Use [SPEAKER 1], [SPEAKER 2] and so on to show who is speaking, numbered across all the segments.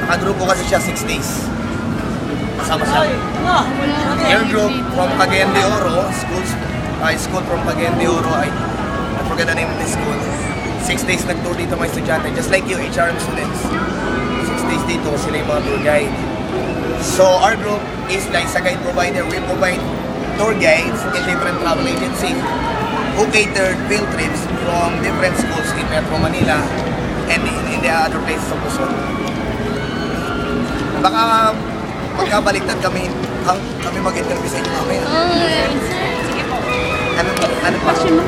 [SPEAKER 1] Nakagrupo kasi siya 6 days. Kasama siya. Your group from Cagayan de Oro, school from Cagayan de Oro, I forget the name of this school. 6 days nag-tour dito mga estudyante, just like you, HRM students. 6 days dito, sila yung mga tour guide. So our group is like sa guide provider, we provide tour guides in different travel agencies who catered field trips from different schools in Metro Manila and in the other places of Luzon. Baka magkabaliktad kami mag-interview sa inyo mamaya.
[SPEAKER 2] Sige po.
[SPEAKER 1] Ano pa?
[SPEAKER 2] Question mo.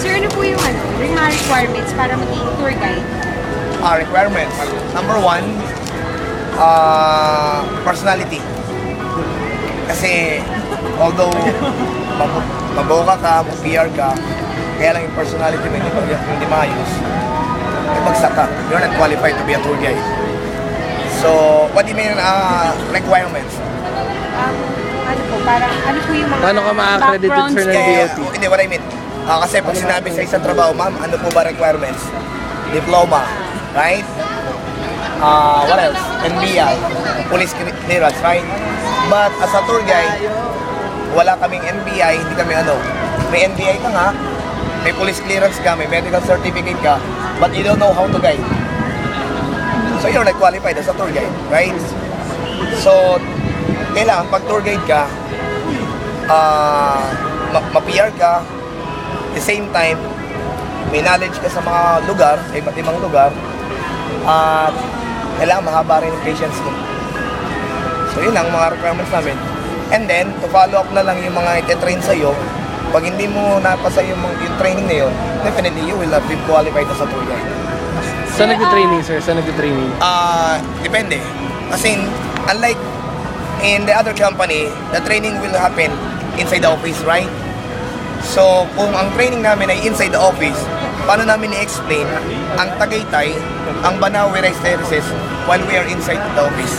[SPEAKER 2] Sir, ano po yung mga requirements para maging tour guide?
[SPEAKER 1] Requirements. Number 1, personality. Kasi although maboka ka, mag-PR ka, kaya lang yung personality mo hindi maayos, ay bagsak ka. You're not qualified to be a tour guide. So, what do you mean requirements?
[SPEAKER 2] Ano po, parang ano po yung mga
[SPEAKER 3] Paano ka ma-accredited, sir, ng DOT?
[SPEAKER 1] Hindi, what I mean, kasi pag sinabi sa isang trabaho, ma'am, ano po ba requirements? Diploma, right? What else? NBI, police clearance, right? But as a tour guide, wala kaming NBI, hindi kami may NBI ka nga, may police clearance ka, may medical certificate ka, but you don't know how to guide. So you're not qualified as a tour guide, right? So, kailangan pag tour guide ka, ma-PR ka, at the same time, may knowledge ka sa mga lugar, sa iba't ibang lugar, at kailangan mahaba rin yung patience mo. So yun ang mga requirements namin. And then, to follow up na lang yung mga ite-train sa'yo, pag hindi mo napasa yung training na yun, definitely you will not be qualified as a tour guide.
[SPEAKER 3] Saan nag-training, sir? Saan nag-training?
[SPEAKER 1] Depende. Kasi unlike in the other company, the training will happen inside the office, right? So, kung ang training namin ay inside the office, paano namin i-explain ang Tagaytay, ang Banawe Rice Terraces while we are inside the office?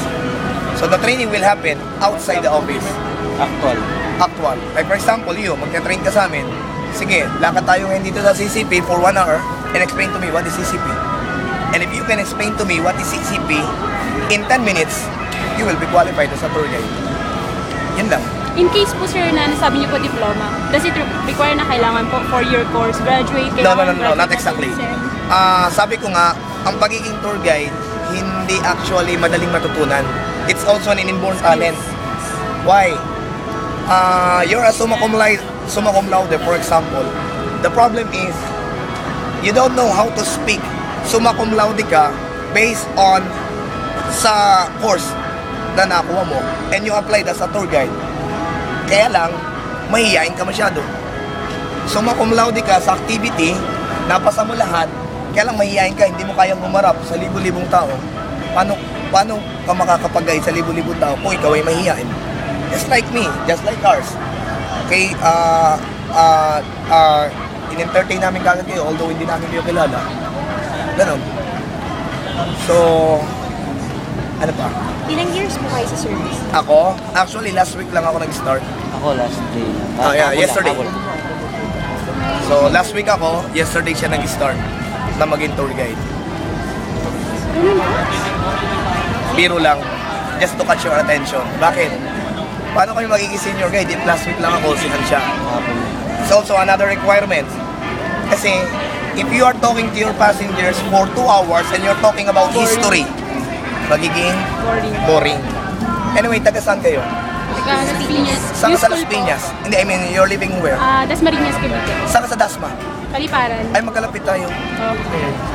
[SPEAKER 1] So, the training will happen outside the office. Actual. Like for example, magta-train ka sa amin, sige, lakad tayo ngayon dito sa CCP for 1 hour and explain to me what is CCP. And if you can explain to me what is CCP in 10 minutes, you will be qualified as a tour guide. Yun lang.
[SPEAKER 2] In case po, sir, na nasabi niyo po diploma, does it require na kailangan po for your course, graduate?
[SPEAKER 1] No, not exactly. Sabi ko nga, ang pagiging tour guide, hindi actually madaling matutunan. It's also an inborn talent. Why? You're a summa cum laude, for example. The problem is, you don't know how to speak. Summa cum laude ka based on sa course na nakuha mo and you applied as a tour guide. Kaya lang, mahihiyain ka masyado. Summa cum laude ka sa activity, napasa mo lahat, kaya lang mahihiyain ka, hindi mo kayang humarap sa libu-libong tao. Paano ka makakapag-guide sa libu-libong tao kung ikaw ay mahihiyain? Just like me, just like ours. Okay, in-entertain namin kagad kayo, although hindi namin kayo kilala. Ganon. So, ano pa?
[SPEAKER 2] Ilang years po kayo sa service?
[SPEAKER 1] Ako? Actually, last week lang ako nag-start.
[SPEAKER 4] Ako last day.
[SPEAKER 1] Yesterday. So, last week ako, yesterday siya nag-start na maging tour guide. Biro lang, just to catch your attention. Bakit? Paano kayo magiging senior guide? If last week lang ako, sihan siya. It's also another requirement. Kasi, if you are talking to your passengers for 2 hours and you're talking about history, magiging boring. Anyway, taga saan kayo?
[SPEAKER 2] Taga Las Piñas.
[SPEAKER 1] Saan ka sa Las Piñas? Hindi, I mean, you're living where?
[SPEAKER 2] Dasmariñas, Cavite.
[SPEAKER 1] Saan ka sa Dasma?
[SPEAKER 2] Kaliparan.
[SPEAKER 1] Ay, magkalapit tayo.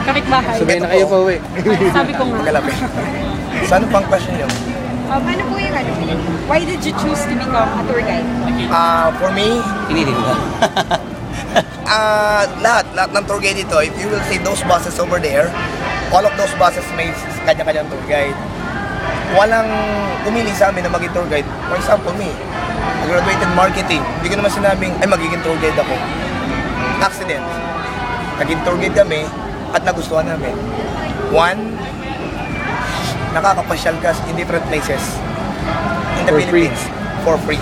[SPEAKER 2] Kapitbahay.
[SPEAKER 3] Sabay na kayo pa uwi.
[SPEAKER 2] Sabi ko nga.
[SPEAKER 1] Magkalapit. Saan pang question nyo?
[SPEAKER 2] Ano po yung why did you choose to become a tour guide?
[SPEAKER 1] For me,
[SPEAKER 4] Pinili ko ba?
[SPEAKER 1] lahat ng tour guide dito, if you will see those buses over there, all of those buses may kanya-kanyang tour guide. Walang pumili sa amin na maging tour guide. For example, me, I graduated marketing. Hindi ko naman sinabing, ay magiging tour guide ako. Accident. Naging tour guide kami at nagustuhan namin. One, nakakapasyal ka in different places in the
[SPEAKER 3] For
[SPEAKER 1] Philippines for free.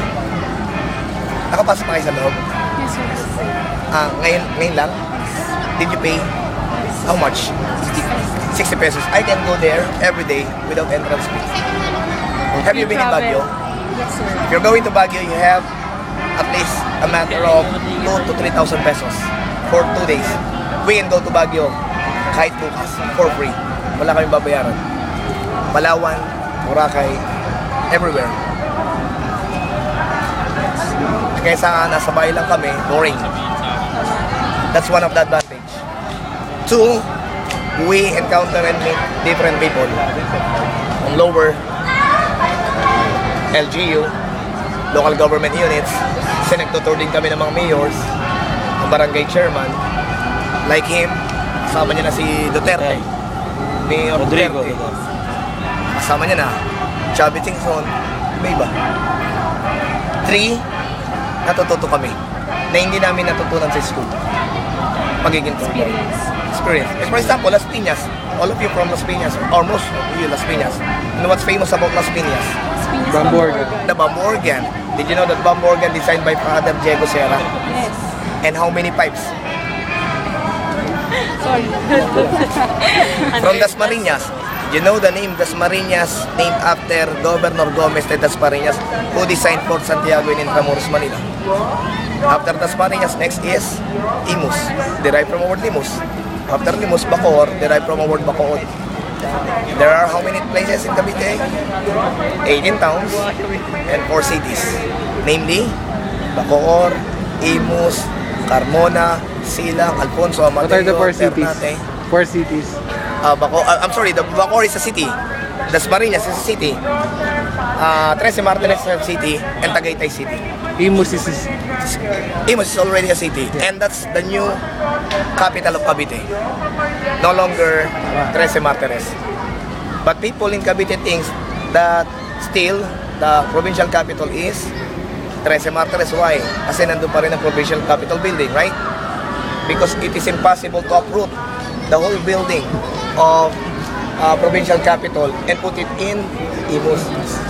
[SPEAKER 1] Nakapasok na kayo sa loob.
[SPEAKER 2] Yes, sir.
[SPEAKER 1] Ngayon lang? Did you pay? How much? 60 pesos. I can go there every day without entrance fee. Have you been in Baguio?
[SPEAKER 2] Yes, sir.
[SPEAKER 1] If you're going to Baguio, you have at least a matter of 2 to 3,000 pesos for 2 days. We can go to Baguio kahit bukas for free. Wala kaming babayaran. Palawan, Boracay, everywhere. Kaysa nasa bahay lang kami, boring. That's one of the advantage. 2, we encounter and meet different people. From lower, LGU, local government units, kasi nagtutour din kami ng mga mayors, ng barangay chairman, like him, kasama niya na si Duterte, Mayor
[SPEAKER 4] Rodrigo.
[SPEAKER 1] Duterte, kasama niya na, Chubby Tingson, may iba. 3, natututo kami na hindi namin natutunan sa school. Pagiging tour guide. Experience. For example, Las Piñas. All of you from Las Piñas, or most of you Las Piñas. You know what's famous about Las Piñas?
[SPEAKER 2] Experience
[SPEAKER 3] Bamboo organ.
[SPEAKER 1] The bamboo organ. Did you know that bamboo organ designed by Father Diego Serra?
[SPEAKER 2] Yes.
[SPEAKER 1] And how many pipes?
[SPEAKER 2] Sorry.
[SPEAKER 1] From Dasmariñas. You know the name Dasmariñas, named after Governor Gomez de Dasmariñas, who designed Fort Santiago in Intramuros, Manila. After Dasmariñas, next is Imus, derived from the word Imus. After Imus, Bacoor, derived from the word Bacoor. There are how many places in Cavite? 18 towns and 4 cities. Namely, Bacoor, Imus, Carmona, Silang, Alfonso,
[SPEAKER 3] What are the
[SPEAKER 1] Amateo,
[SPEAKER 3] 4 cities?
[SPEAKER 1] Ternate.
[SPEAKER 3] 4 cities.
[SPEAKER 1] I'm sorry, the Bacoor is a city. Dasmariñas is a city. Trece Martires is a city. And Tagaytay City.
[SPEAKER 3] Imus is
[SPEAKER 1] Imus is already a city. And that's the new capital of Cavite. No longer Trece Martires. But people in Cavite thinks that still the provincial capital is Trece Martires. Why? Kasi nandun pa rin ang provincial capital building, right? Because it is impossible to uproot the whole building of provincial capital and put it in Imus.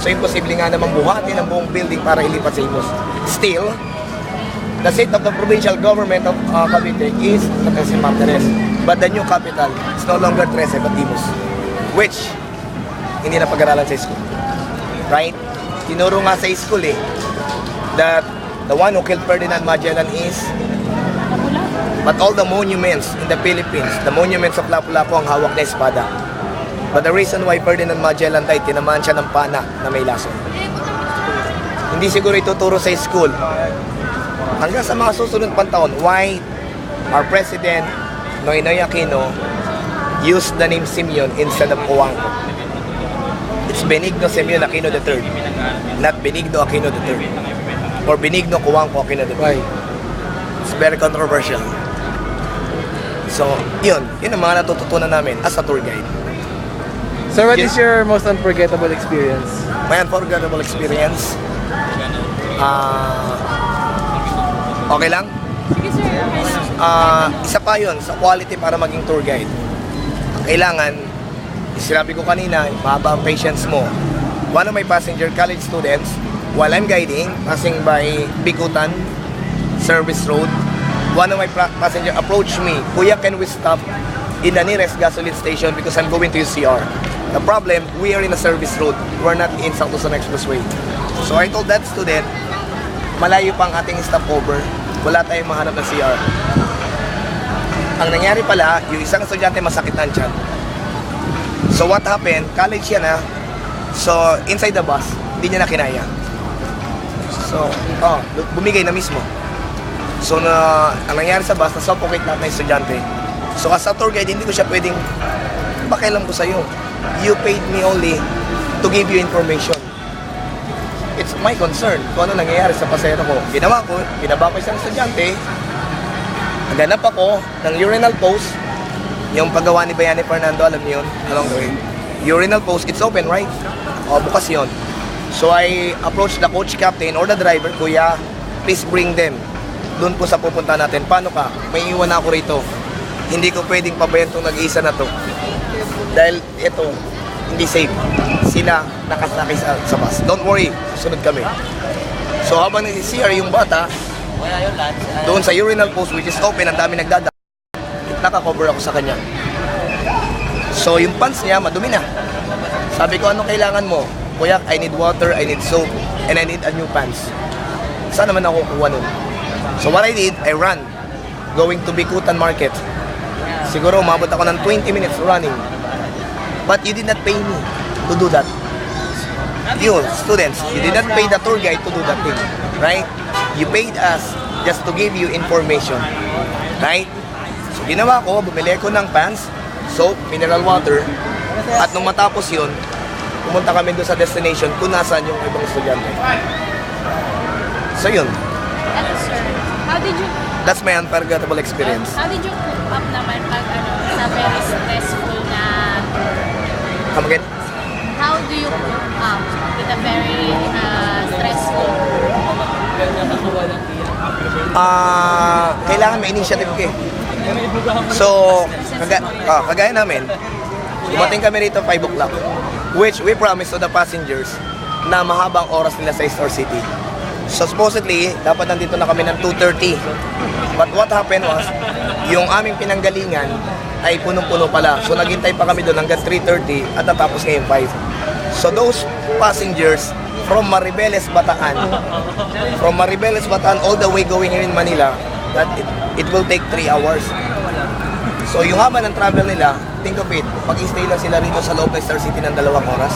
[SPEAKER 1] So imposible nga namang buhatin ang buong building para ilipat sa Imus. Still, the seat of the provincial government of Cavite is the Trece Martires. But the new capital is no longer Trece but Imus, which hindi na pag-aralan sa school. Right? Tinuro nga sa school that the one who killed Ferdinand Magellan is, but all the monuments in the Philippines, the monuments of Lapu-Lapu ang hawak na espada. But the reason why Ferdinand Magellan died, tinamaan siya ng pana na may lason. Hindi siguro ituturo sa school. Hanggang sa mga susunod pang taon, why our President, Noynoy Aquino, used the name Simeon instead of Cojuangco. It's Benigno Simeon Aquino III, not Benigno Aquino III. Or Benigno Cojuangco Aquino III.
[SPEAKER 3] why?
[SPEAKER 1] It's very controversial. So, yun ang mga natututunan namin as a tour guide.
[SPEAKER 3] So what is your most unforgettable experience?
[SPEAKER 1] My unforgettable experience, okay lang?
[SPEAKER 2] Sige, sir. Okay lang.
[SPEAKER 1] Isa pa yun, sa quality para maging tour guide. Kailangan, sinabi ko kanina, mahaba ang patience mo. One of my passenger college students, while I'm guiding, passing by Bikutan Service Road, one of my passenger approached me, "Kuya, can we stop in the nearest gasoline station because I'm going to use CR?" The problem, we are in a service road. We're not in South Luzon Expressway. So I told that student, malayo pa ang ating stopover, wala tayong mahanap ng CR. Ang nangyari pala, yung isang estudyante masakit na ang tiyan. So what happened, college yan so inside the bus, hindi niya na kinaya. So, bumigay na mismo. So ang nangyari sa bus, na-suffocate lahat ng estudyante. So as a tour guide, hindi ko siya pwedeng, pakialam ko sa'yo. You paid me only to give you information. It's my concern kung ano nangyayari sa pasahero ko. Ginawa ko, binaba ko isang estudyante, naghanap ako ng urinal post, yung paggawa ni Bayani Fernando, alam niyo yun, along the way. Urinal post, it's open, right? Bukas yun. So I approached the coach captain or the driver, "Kuya, please bring them doon po sa pupunta natin." "Paano ka? May iwan ako rito. Hindi ko pwedeng pabayan itong nag-iisa na to. Dahil ito, hindi safe. Sila nakasakay sa bus. Don't worry, susunod kami." So habang nag-CR yung bata, doon sa urinal post which is open, ang dami nagdada, nakakover ako sa kanya. So yung pants niya, madumi na. Sabi ko, ano kailangan mo? Kuya, I need water, I need soap, and I need a new pants. Saan naman ako kukuha nun? So what I did, I ran. Going to Bikutan Market. Siguro umabot ako ng 20 minutes running. But you did not pay me to do that. You, students, you did not pay the tour guide to do that thing. Right? You paid us just to give you information. Right? So ginawa ko, bumili ko ng pants, soap, mineral water, at nung matapos yun, pumunta kami doon sa destination kung nasaan yung ibang estudyante. So yun,
[SPEAKER 2] Ano, sir? How did you
[SPEAKER 1] that's my unforgettable experience.
[SPEAKER 2] How did you cope up naman pag sa very stressful na
[SPEAKER 1] Come again?
[SPEAKER 2] How do you cope up with a very stressful
[SPEAKER 1] Kailangan may initiative ka eh. So, kagaya namin, dumating kami rito 5 o'clock, which we promised to the passengers na mahabang oras nila sa Star City. So supposedly, dapat nandito na kami ng 2:30. But what happened was, yung aming pinanggalingan ay punong-puno pala. So naghintay pa kami doon hanggang 3:30 at natapos ngayong 5. So those passengers from Maribeles, Bataan all the way going here in Manila, that it will take 3 hours. So yung haba ng travel nila, think of it, mag-stay lang sila rito sa loob ng Star City ng 2 oras,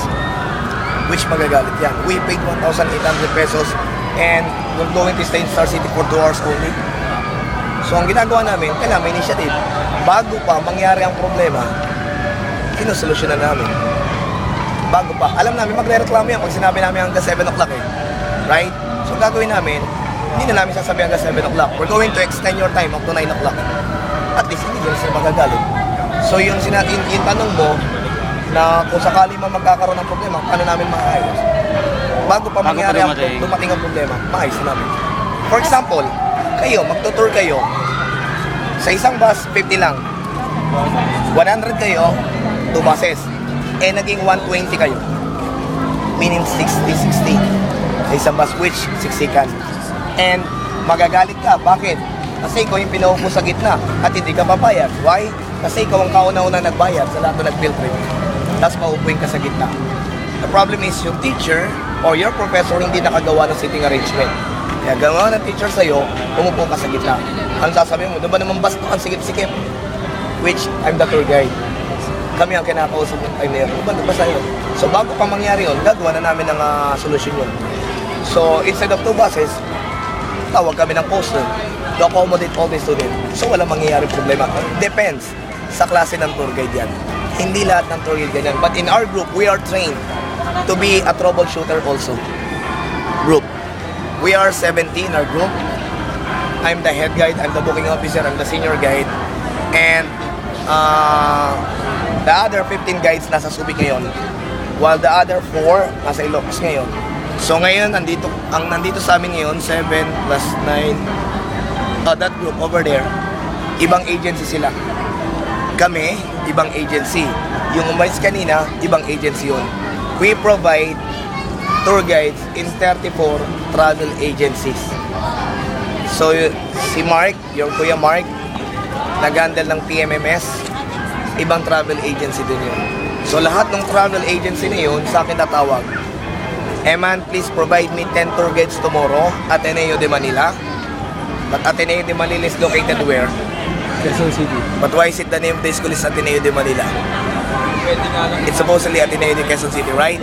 [SPEAKER 1] which magagalit yan. We paid 1,800 pesos and we're going to stay in Star City for 2 hours only. So ang ginagawa namin, kailangan may initiative. Bago pa mangyari ang problema, sinusolusyonan namin. Bago pa, alam namin magre-reklamo yan pag sinabi namin hanggang 7 o'clock eh. Right? So gagawin namin, hindi na namin sasabihin hanggang 7 o'clock. We're going to extend your time up to 9 o'clock. At least hindi nila sila magagalit. So yung tanong mo, na kung sakali man magkakaroon ng problema, paano namin maayos? Bago pa mangyari ang dumating ang problema, maayos namin. For example, kayo, magtutour kayo, sa isang bus, 50 lang. 100 kayo, 2 buses. Eh, naging 120 kayo. Meaning 60. Sa isang bus, which, siksikan. And, magagalit ka. Bakit? Kasi ikaw yung pinaupo sa gitna at hindi ka babayad. Why? Kasi ikaw ang kauna-una nagbayad sa lahat na nag-field trip. Tapos maupuin ka sa gitna. The problem is yung teacher or your professor hindi nakagawa ng seating arrangement. Kaya gawa ng teacher sa'yo, umupo ka sa gitna. Ang sasabihin mo, doon ba naman basto ang sikip-sikip? Which, I'm the tour guide. Kami ang kinakausap ng time na yun. Doon ba sa'yo? So bago pa mangyari yun, gagawa na namin ng solusyon yun. So instead of 2 buses, tawag kami ng poster to accommodate all the students. So walang mangyayari problema. Depends sa klase ng tour guide yan. Hindi lahat ng tour guide ganyan. But in our group, we are trained to be a troubleshooter also. Group. We are 70 in our group. I'm the head guide, I'm the booking officer, I'm the senior guide. And the other 15 guides nasa Subic ngayon. While the other 4 nasa Ilocos ngayon. So ngayon, nandito sa amin ngayon, 7 plus 9. That group over there, ibang agency sila. Kami, ibang agency. Yung umalis kanina, ibang agency yun. We provide tour guides in 34 travel agencies. So, si Mark, your Kuya Mark, nag-handle ng PMMS, ibang travel agency din yun. So, lahat ng travel agency na yun, sa akin tatawag. Eman, please provide me 10 tour guides tomorrow, Ateneo de Manila. But Ateneo de Manila is located where?
[SPEAKER 3] Quezon City.
[SPEAKER 1] But why is it the name of the school is Ateneo de Manila? It's supposedly Ateneo de Quezon City, right?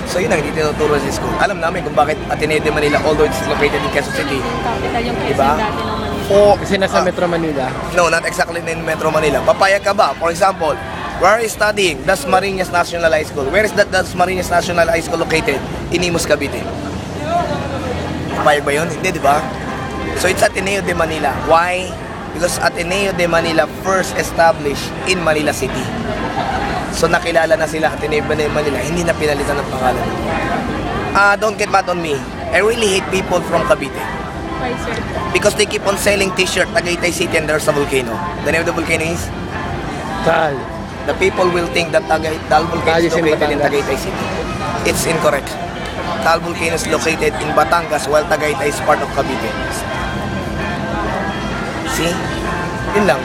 [SPEAKER 1] So yun ang hindi tinuturo sa school. Alam namin kung bakit Ateneo de Manila, although it's located in Quezon City.
[SPEAKER 2] capital yung Quezon
[SPEAKER 1] Diba?
[SPEAKER 2] dati ng Manila?
[SPEAKER 3] Kasi nasa Metro Manila.
[SPEAKER 1] No, not exactly in Metro Manila. Papayag ka ba? For example, where are you studying? Dasmariñas National High School. Where is that Dasmariñas National High School located? In Imus, Cavite. Papayag ba yun? Hindi, di ba? So it's Ateneo de Manila. Why? Because Ateneo de Manila first established in Manila City. So nakilala na sila Ateneo de Manila, hindi na pinalitan ng pangalan. Don't get mad on me. I really hate people from Cavite.
[SPEAKER 2] Why, sir?
[SPEAKER 1] Because they keep on selling t-shirt Tagaytay City and there's a volcano. The name of the volcano is?
[SPEAKER 3] Taal.
[SPEAKER 1] The people will think that Taal volcano is located in Tagaytay City. It's incorrect. Taal volcano is located in Batangas while Tagaytay is part of Cavite. See? Yun lang.